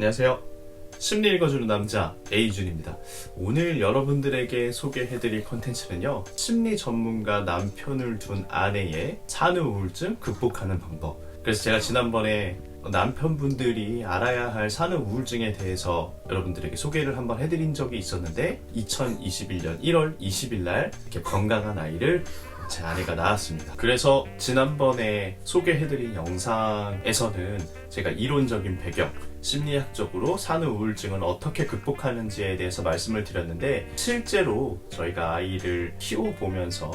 안녕하세요. 심리 읽어주는 남자 A준입니다. 오늘 여러분들에게 소개해드릴 컨텐츠는요, 심리 전문가 남편을 둔 아내의 산후 우울증 극복하는 방법. 그래서 제가 지난번에 남편분들이 알아야 할 산후 우울증에 대해서 여러분들에게 소개를 한번 해드린 적이 있었는데, 2021년 1월 20일 날 이렇게 건강한 아이를 제 아내가 낳았습니다. 그래서 지난번에 소개해드린 영상에서는 제가 이론적인 배경, 심리학적으로 산후 우울증을 어떻게 극복하는지에 대해서 말씀을 드렸는데, 실제로 저희가 아이를 키워보면서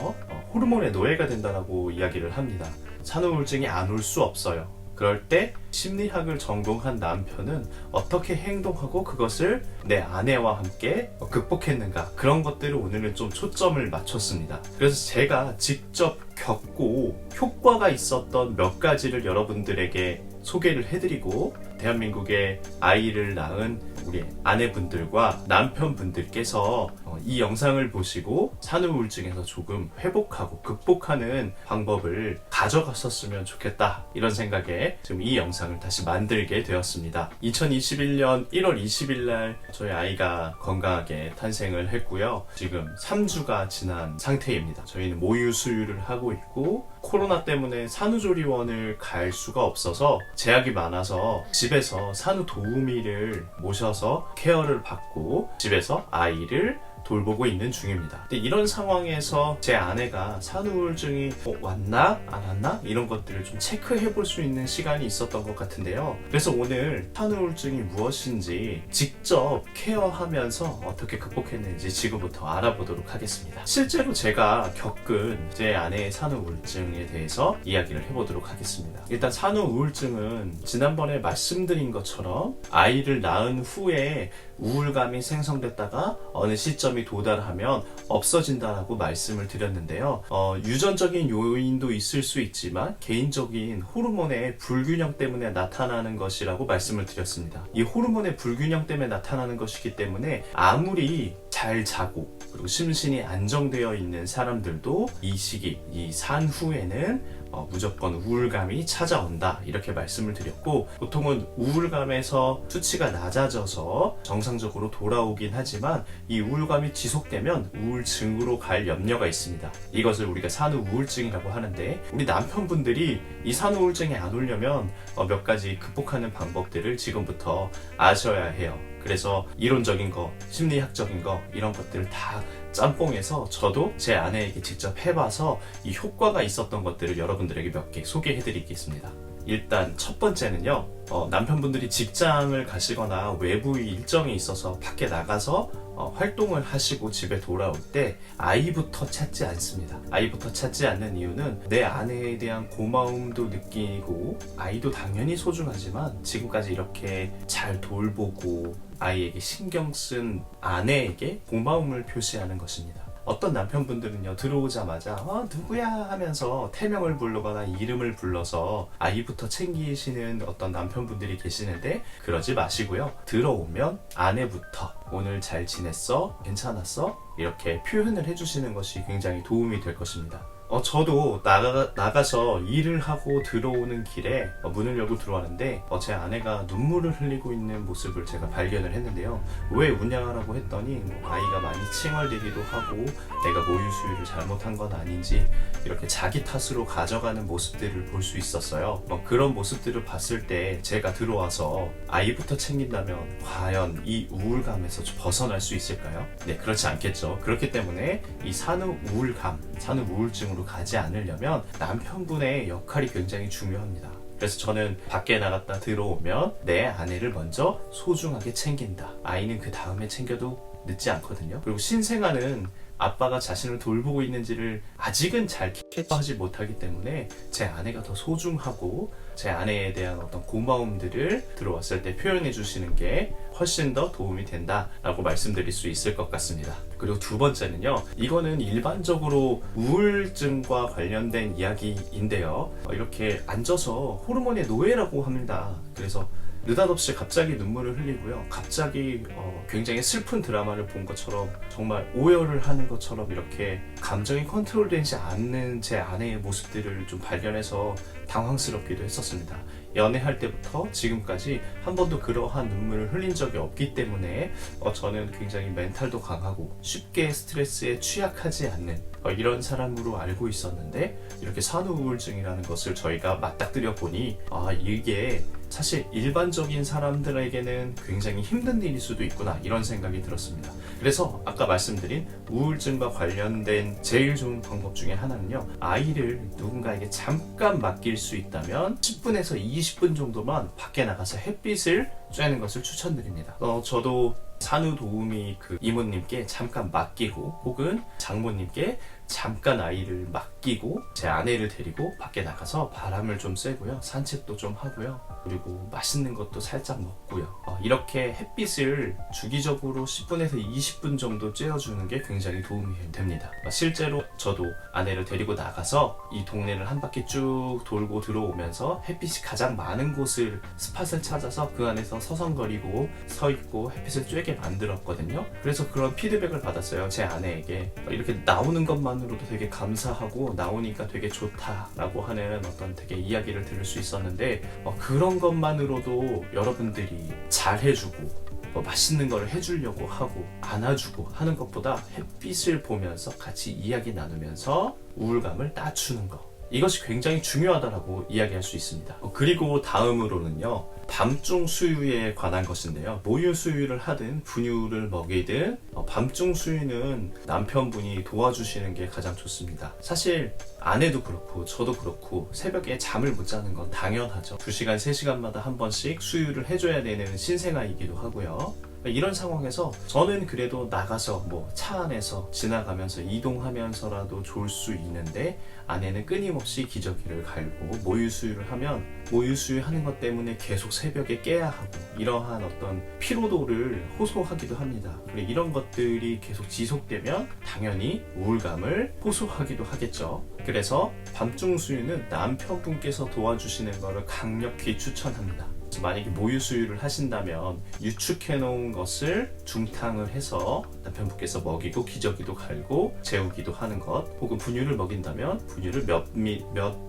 호르몬의 노예가 된다고 이야기를 합니다. 산후 우울증이 안 올 수 없어요. 그럴 때 심리학을 전공한 남편은 어떻게 행동하고 그것을 내 아내와 함께 극복했는가, 그런 것들을 오늘은 좀 초점을 맞췄습니다. 그래서 제가 직접 겪고 효과가 있었던 몇 가지를 여러분들에게 소개를 해드리고, 대한민국의 아이를 낳은 우리 아내분들과 남편분들께서 이 영상을 보시고 산후 우울증에서 조금 회복하고 극복하는 방법을 가져갔었으면 좋겠다, 이런 생각에 지금 이 영상을 다시 만들게 되었습니다. 2021년 1월 20일 날 저희 아이가 건강하게 탄생을 했고요. 지금 3주가 지난 상태입니다. 저희는 모유 수유를 하고 있고, 코로나 때문에 산후조리원을 갈 수가 없어서 제약이 많아서 집에서 산후도우미를 모셔서 케어를 받고 집에서 아이를 돌보고 있는 중입니다. 근데 이런 상황에서 제 아내가 산후 우울증이 왔나 안 왔나 이런 것들을 좀 체크해 볼 수 있는 시간이 있었던 것 같은데요. 그래서 오늘 산후 우울증이 무엇인지 직접 케어하면서 어떻게 극복했는지 지금부터 알아보도록 하겠습니다. 실제로 제가 겪은 제 아내의 산후 우울증에 대해서 이야기를 해보도록 하겠습니다. 일단 산후 우울증은 지난번에 말씀드린 것처럼 아이를 낳은 후에 우울감이 생성됐다가 어느 시점이 도달하면 없어진다라고 말씀을 드렸는데요. 유전적인 요인도 있을 수 있지만 개인적인 호르몬의 불균형 때문에 나타나는 것이라고 말씀을 드렸습니다. 이 호르몬의 불균형 때문에 나타나는 것이기 때문에 아무리 잘 자고 그리고 심신이 안정되어 있는 사람들도 이 시기, 이 산후에는 무조건 우울감이 찾아온다, 이렇게 말씀을 드렸고, 보통은 우울감에서 수치가 낮아져서 정상적으로 돌아오긴 하지만 이 우울감이 지속되면 우울증으로 갈 염려가 있습니다. 이것을 우리가 산후 우울증이라고 하는데, 우리 남편분들이 이 산후 우울증이 안 오려면 몇 가지 극복하는 방법들을 지금부터 아셔야 해요. 그래서 이론적인 거, 심리학적인 거, 이런 것들을 다 짬뽕해서 저도 제 아내에게 직접 해봐서 이 효과가 있었던 것들을 여러분들에게 몇 개 소개해드리겠습니다. 일단 첫 번째는요, 남편분들이 직장을 가시거나 외부 일정이 있어서 밖에 나가서 활동을 하시고 집에 돌아올 때 아이부터 찾지 않습니다. 아이부터 찾지 않는 이유는 내 아내에 대한 고마움도 느끼고, 아이도 당연히 소중하지만 지금까지 이렇게 잘 돌보고 아이에게 신경 쓴 아내에게 고마움을 표시하는 것입니다. 어떤 남편분들은요, 들어오자마자 누구야 하면서 태명을 부르거나 이름을 불러서 아이부터 챙기시는 어떤 남편분들이 계시는데, 그러지 마시고요. 들어오면 아내부터 오늘 잘 지냈어? 괜찮았어? 이렇게 표현을 해주시는 것이 굉장히 도움이 될 것입니다. 저도 나가서 일을 하고 들어오는 길에 문을 열고 들어왔는데 제 아내가 눈물을 흘리고 있는 모습을 제가 발견을 했는데요. 왜 우냐라고 했더니 아이가 많이 칭얼대기도 하고 내가 모유 수유를 잘못한 건 아닌지 이렇게 자기 탓으로 가져가는 모습들을 볼 수 있었어요. 그런 모습들을 봤을 때 제가 들어와서 아이부터 챙긴다면 과연 이 우울감에서 좀 벗어날 수 있을까요? 네, 그렇지 않겠죠. 그렇기 때문에 이 산후 우울증으로 가지 않으려면 남편분의 역할이 굉장히 중요합니다. 그래서 저는 밖에 나갔다 들어오면 내 아내를 먼저 소중하게 챙긴다. 아이는 그 다음에 챙겨도 늦지 않거든요. 그리고 신생아는 아빠가 자신을 돌보고 있는지를 아직은 잘 캐치하지 못하기 때문에 제 아내가 더 소중하고 제 아내에 대한 어떤 고마움들을 들어왔을 때 표현해 주시는 게 훨씬 더 도움이 된다라고 말씀드릴 수 있을 것 같습니다. 그리고 두 번째는요, 이거는 일반적으로 우울증과 관련된 이야기인데요, 이렇게 앉아서 호르몬의 노예라고 합니다. 그래서 느닷없이 갑자기 눈물을 흘리고요. 갑자기 굉장히 슬픈 드라마를 본 것처럼 정말 오열을 하는 것처럼 이렇게 감정이 컨트롤되지 않는 제 아내의 모습들을 좀 발견해서 당황스럽기도 했었습니다. 연애할 때부터 지금까지 한 번도 그러한 눈물을 흘린 적이 없기 때문에 저는 굉장히 멘탈도 강하고 쉽게 스트레스에 취약하지 않는 이런 사람으로 알고 있었는데 이렇게 산후우울증이라는 것을 저희가 맞닥뜨려 보니 이게 사실 일반적인 사람들에게는 굉장히 힘든 일일 수도 있구나 이런 생각이 들었습니다. 그래서 아까 말씀드린 우울증과 관련된 제일 좋은 방법 중에 하나는요, 아이를 누군가에게 잠깐 맡길 수 있다면 10분에서 20분 정도만 밖에 나가서 햇빛을 쬐는 것을 추천드립니다. 저도 산후도우미 그 이모님께 잠깐 맡기고 혹은 장모님께 잠깐 아이를 맡기고 제 아내를 데리고 밖에 나가서 바람을 좀 쐬고요, 산책도 좀 하고요, 그리고 맛있는 것도 살짝 먹고요, 이렇게 햇빛을 주기적으로 10분에서 20분 정도 쬐어주는 게 굉장히 도움이 됩니다. 실제로 저도 아내를 데리고 나가서 이 동네를 한 바퀴 쭉 돌고 들어오면서 햇빛이 가장 많은 곳을 스팟을 찾아서 그 안에서 서성거리고 서 있고 햇빛을 쬐게 만들었거든요. 그래서 그런 피드백을 받았어요. 제 아내에게 이렇게 나오는 것만으로도 되게 감사하고 나오니까 되게 좋다라고 하는 어떤 되게 이야기를 들을 수 있었는데 그런 것만으로도 여러분들이 잘해주고 맛있는 걸 해주려고 하고 안아주고 하는 것보다 햇빛을 보면서 같이 이야기 나누면서 우울감을 낮추는 것, 이것이 굉장히 중요하다고 이야기할 수 있습니다. 그리고 다음으로는요, 밤중 수유에 관한 것인데요, 모유 수유를 하든 분유를 먹이든 밤중 수유는 남편분이 도와주시는 게 가장 좋습니다. 사실 아내도 그렇고 저도 그렇고 새벽에 잠을 못 자는 건 당연하죠. 2시간, 3시간마다 한 번씩 수유를 해줘야 되는 신생아이기도 하고요. 이런 상황에서 저는 그래도 나가서 차 안에서 지나가면서 이동하면서라도 졸 수 있는데 아내는 끊임없이 기저귀를 갈고 모유 수유를 하면 모유 수유하는 것 때문에 계속 새벽에 깨야 하고 이러한 어떤 피로도를 호소하기도 합니다. 그리고 이런 것들이 계속 지속되면 당연히 우울감을 호소하기도 하겠죠. 그래서 밤중 수유는 남편분께서 도와주시는 것을 강력히 추천합니다. 만약에 모유 수유를 하신다면 유축해 놓은 것을 중탕을 해서 남편분께서 먹이고 기저귀도 갈고 재우기도 하는 것, 혹은 분유를 먹인다면 분유를 몇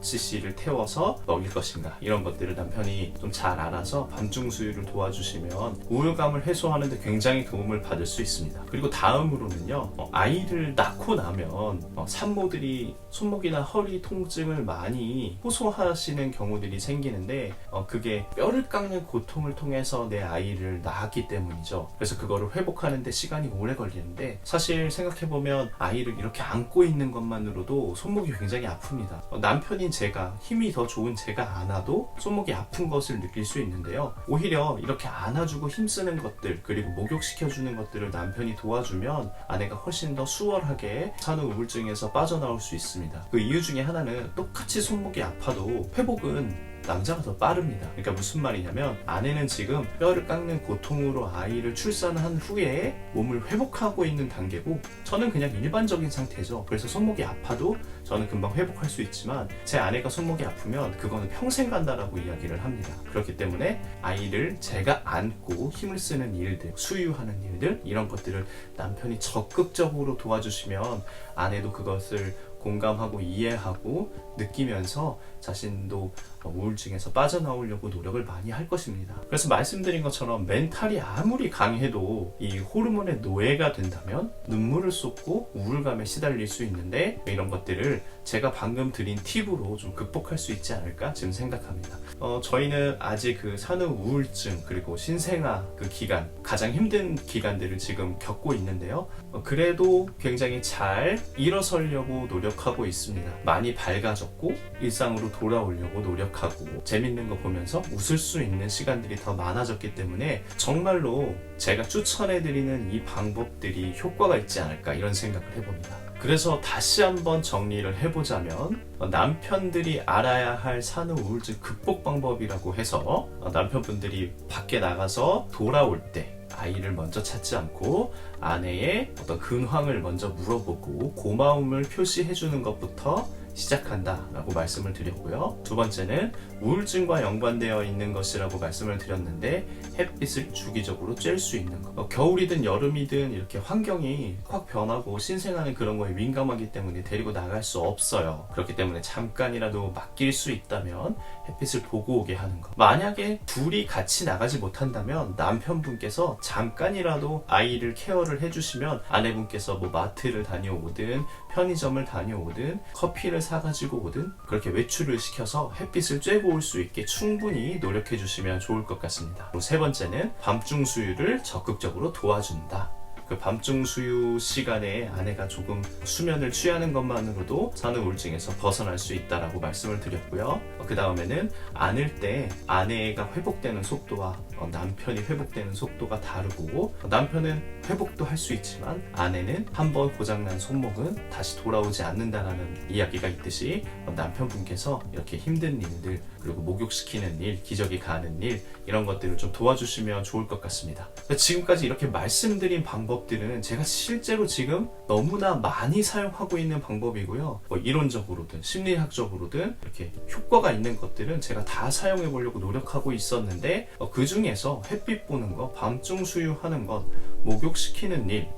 cc를 태워서 먹일 것인가, 이런 것들을 남편이 좀 잘 알아서 밤중 수유를 도와주시면 우울감을 해소하는 데 굉장히 도움을 받을 수 있습니다. 그리고 다음으로는요, 아이를 낳고 나면 산모들이 손목이나 허리 통증을 많이 호소하시는 경우들이 생기는데 그게 뼈를 깎는 고통을 통해서 내 아이를 낳았기 때문이죠. 그래서 그거를 회복하는 데 시간이 오래 걸리는데, 사실 생각해보면 아이를 이렇게 안고 있는 것만으로도 손목이 굉장히 아픕니다. 남편인 제가, 힘이 더 좋은 제가 안아도 손목이 아픈 것을 느낄 수 있는데요, 오히려 이렇게 안아주고 힘쓰는 것들, 그리고 목욕시켜주는 것들을 남편이 도와주면 아내가 훨씬 더 수월하게 산후 우울증에서 빠져나올 수 있습니다. 그 이유 중에 하나는 똑같이 손목이 아파도 회복은 남자가 더 빠릅니다. 그러니까 무슨 말이냐면, 아내는 지금 뼈를 깎는 고통으로 아이를 출산한 후에 몸을 회복하고 있는 단계고 저는 그냥 일반적인 상태죠. 그래서 손목이 아파도 저는 금방 회복할 수 있지만 제 아내가 손목이 아프면 그거는 평생 간다라고 이야기를 합니다. 그렇기 때문에 아이를 제가 안고 힘을 쓰는 일들, 수유하는 일들, 이런 것들을 남편이 적극적으로 도와주시면 아내도 그것을 공감하고 이해하고 느끼면서 자신도 우울증에서 빠져나오려고 노력을 많이 할 것입니다. 그래서 말씀드린 것처럼 멘탈이 아무리 강해도 이 호르몬의 노예가 된다면 눈물을 쏟고 우울감에 시달릴 수 있는데, 이런 것들을 제가 방금 드린 팁으로 좀 극복할 수 있지 않을까 지금 생각합니다. 저희는 아직 그 산후 우울증 그리고 신생아 그 기간, 가장 힘든 기간들을 지금 겪고 있는데요, 그래도 굉장히 잘 일어서려고 노력하고 있습니다. 많이 밝아졌고 일상으로 돌아오려고 노력하고 재밌는 거 보면서 웃을 수 있는 시간들이 더 많아졌기 때문에 정말로 제가 추천해드리는 이 방법들이 효과가 있지 않을까 이런 생각을 해봅니다. 그래서 다시 한번 정리를 해보자면, 남편들이 알아야 할 산후 우울증 극복 방법이라고 해서 남편분들이 밖에 나가서 돌아올 때 아이를 먼저 찾지 않고 아내의 어떤 근황을 먼저 물어보고 고마움을 표시해주는 것부터 시작한다라고 말씀을 드렸고요. 두 번째는 우울증과 연관되어 있는 것이라고 말씀을 드렸는데 햇빛을 주기적으로 쬐일 수 있는 것. 겨울이든 여름이든 이렇게 환경이 확 변하고 신생아는 그런 거에 민감하기 때문에 데리고 나갈 수 없어요. 그렇기 때문에 잠깐이라도 맡길 수 있다면 햇빛을 보고 오게 하는 것. 만약에 둘이 같이 나가지 못한다면 남편분께서 잠깐이라도 아이를 케어를 해주시면 아내분께서 뭐 마트를 다녀오든 편의점을 다녀오든 커피를 사가지고 오든 그렇게 외출을 시켜서 햇빛을 쬐고 올 수 있게 충분히 노력해 주시면 좋을 것 같습니다. 그리고 세 번째는 밤중 수유를 적극적으로 도와준다. 그 밤중 수유 시간에 아내가 조금 수면을 취하는 것만으로도 산후 우울증에서 벗어날 수 있다라고 말씀을 드렸고요. 그 다음에는 안을 때 아내가 회복되는 속도와 남편이 회복되는 속도가 다르고 남편은 회복도 할 수 있지만 아내는 한번 고장난 손목은 다시 돌아오지 않는다라는 이야기가 있듯이 남편분께서 이렇게 힘든 일들 그리고 목욕시키는 일, 기저귀 가는 일 이런 것들을 좀 도와주시면 좋을 것 같습니다. 지금까지 이렇게 말씀드린 방법들은 제가 실제로 지금 너무나 많이 사용하고 있는 방법이고요. 이론적으로든 심리학적으로든 이렇게 효과가 있는 것들은 제가 다 사용해 보려고 노력하고 있었는데 그 중에서 햇빛 보는 거, 밤중 수유하는 것, 목욕시키는 일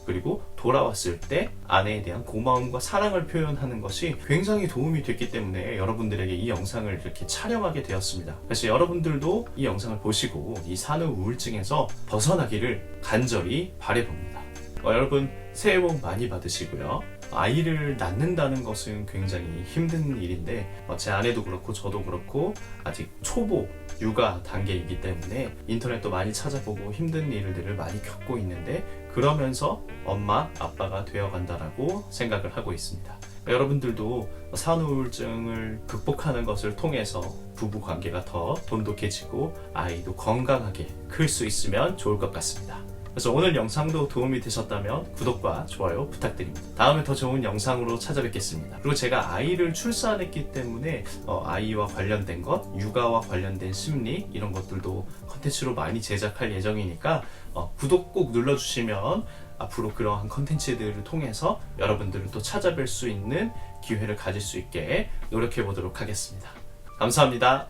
그리고 돌아왔을 때 아내에 대한 고마움과 사랑을 표현하는 것이 굉장히 도움이 됐기 때문에 여러분들에게 이 영상을 이렇게 촬영하게 되었습니다. 그래서 여러분들도 이 영상을 보시고 이 산후 우울증에서 벗어나기를 간절히 바라봅니다. 여러분 새해 복 많이 받으시고요. 아이를 낳는다는 것은 굉장히 힘든 일인데 제 아내도 그렇고 저도 그렇고 아직 초보 육아 단계이기 때문에 인터넷도 많이 찾아보고 힘든 일들을 많이 겪고 있는데 그러면서 엄마, 아빠가 되어간다라고 생각을 하고 있습니다. 여러분들도 산후 우울증을 극복하는 것을 통해서 부부 관계가 더 돈독해지고 아이도 건강하게 클 수 있으면 좋을 것 같습니다. 그래서 오늘 영상도 도움이 되셨다면 구독과 좋아요 부탁드립니다. 다음에 더 좋은 영상으로 찾아뵙겠습니다. 그리고 제가 아이를 출산했기 때문에 아이와 관련된 것, 육아와 관련된 심리 이런 것들도 컨텐츠로 많이 제작할 예정이니까 구독 꼭 눌러주시면 앞으로 그러한 컨텐츠들을 통해서 여러분들을 또 찾아뵐 수 있는 기회를 가질 수 있게 노력해 보도록 하겠습니다. 감사합니다.